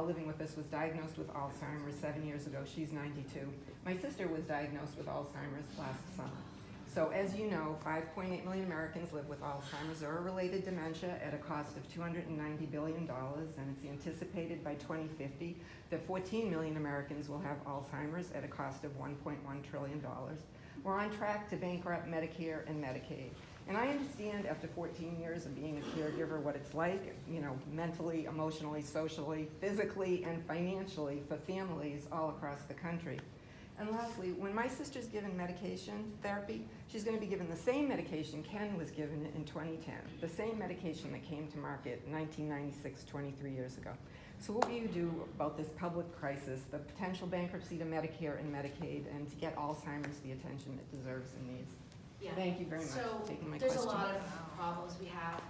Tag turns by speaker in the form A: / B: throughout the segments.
A: living with us, was diagnosed with Alzheimer's 7 years ago. She's 92. My sister was diagnosed with Alzheimer's last summer. So as you know, 5.8 million Americans live with Alzheimer's or related dementia at a cost of $290 billion, and it's anticipated by 2050 that 14 million Americans will have Alzheimer's at a cost of $1.1 trillion. We're on track to bankrupt Medicare and Medicaid. And I understand after 14 years of being a caregiver what it's like, you know, mentally, emotionally, socially, physically, and financially for families all across the country. And lastly, when my sister's given medication therapy, she's going to be given the same medication Ken was given in 2010, the same medication that came to market in 1996, 23 years ago. So what will you do about this public crisis, the potential bankruptcy to Medicare and Medicaid, and to get Alzheimer's the attention it deserves and needs?
B: Yeah.
A: Thank you very much for taking my
B: there's
A: question.
B: a lot of problems we have.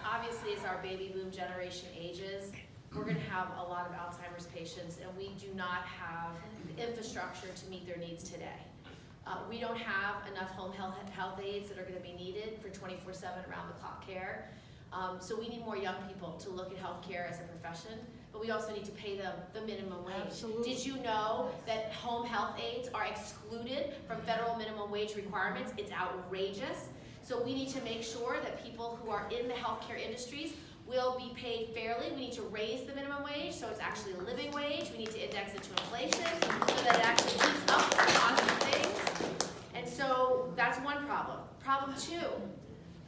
B: Obviously, as our baby boom generation ages, we're going to have a lot of Alzheimer's patients, and we do not have the infrastructure to meet their needs today. We don't have enough home health aides that are going to be needed for 24/7 around-the-clock care. So we need more young people to look at healthcare as a profession, but we also need to pay them the minimum wage.
A: Absolutely.
B: Did you know that home health aides are excluded from federal minimum wage requirements? It's outrageous. So we need to make sure that people who are in the healthcare industries will be paid fairly. We need to raise the minimum wage so it's actually a living wage. We need to index it to inflation so that it actually keeps up with the cost of things. And so that's one problem. Problem two,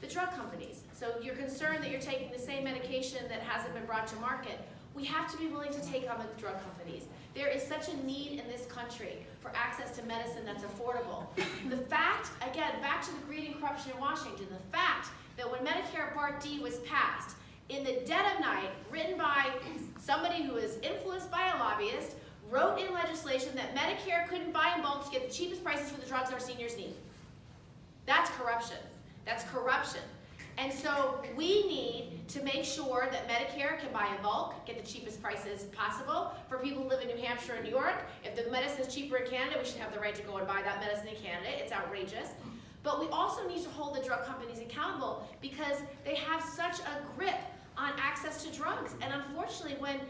B: the drug companies. So you're concerned that you're taking the same medication that hasn't been brought to market. We have to be willing to take on the drug companies. There is such a need in this country for access to medicine that's affordable. The fact, again, back to the greed and corruption in Washington, the fact that when Medicare Part D was passed, in the dead of night, written by somebody who is influenced by a lobbyist, wrote in legislation that Medicare couldn't buy in bulk to get the cheapest prices for the drugs our seniors need. That's corruption. That's corruption. And so we need to make sure that Medicare can buy in bulk, get the cheapest prices possible for people who live in New Hampshire and New York. If the medicine is cheaper in Canada, we should have the right to go and buy that medicine in Canada. It's outrageous. But we also need to hold the drug companies accountable because they have such a grip on access to drugs. And unfortunately, when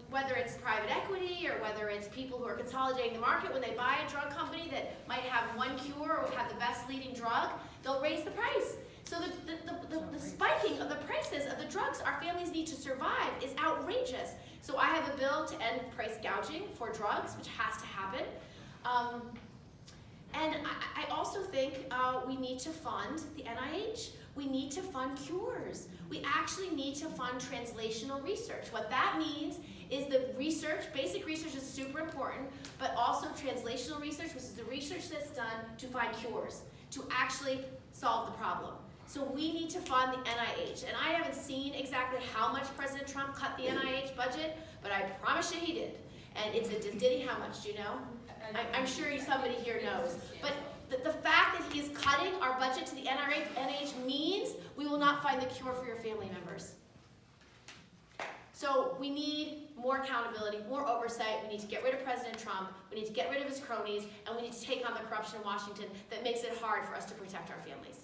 B: whether it's private equity or whether it's people who are consolidating the market, when they buy a drug company that might have one cure or have the best leading drug, they'll raise the price. So the spiking of the prices of the drugs our families need to survive is outrageous. So I have a bill to end price gouging for drugs, which has to happen. And I also think we need to fund the NIH. We need to fund cures. We actually need to fund translational research. What that means is the research, basic research is super important, but also translational research, which is the research that's done to find cures, to actually solve the problem. So we need to fund the NIH. And I haven't seen exactly how much President Trump cut the NIH budget, but I promise you he did. And it's did he how much, do you know? I'm sure somebody here knows. But the fact that he is cutting our budget to the NIH means we will not find the cure for your family members. So we need more accountability, more oversight. We need to get rid of President Trump. We need to get rid of his cronies. And we need to take on the corruption in Washington that makes it hard for us to protect our families.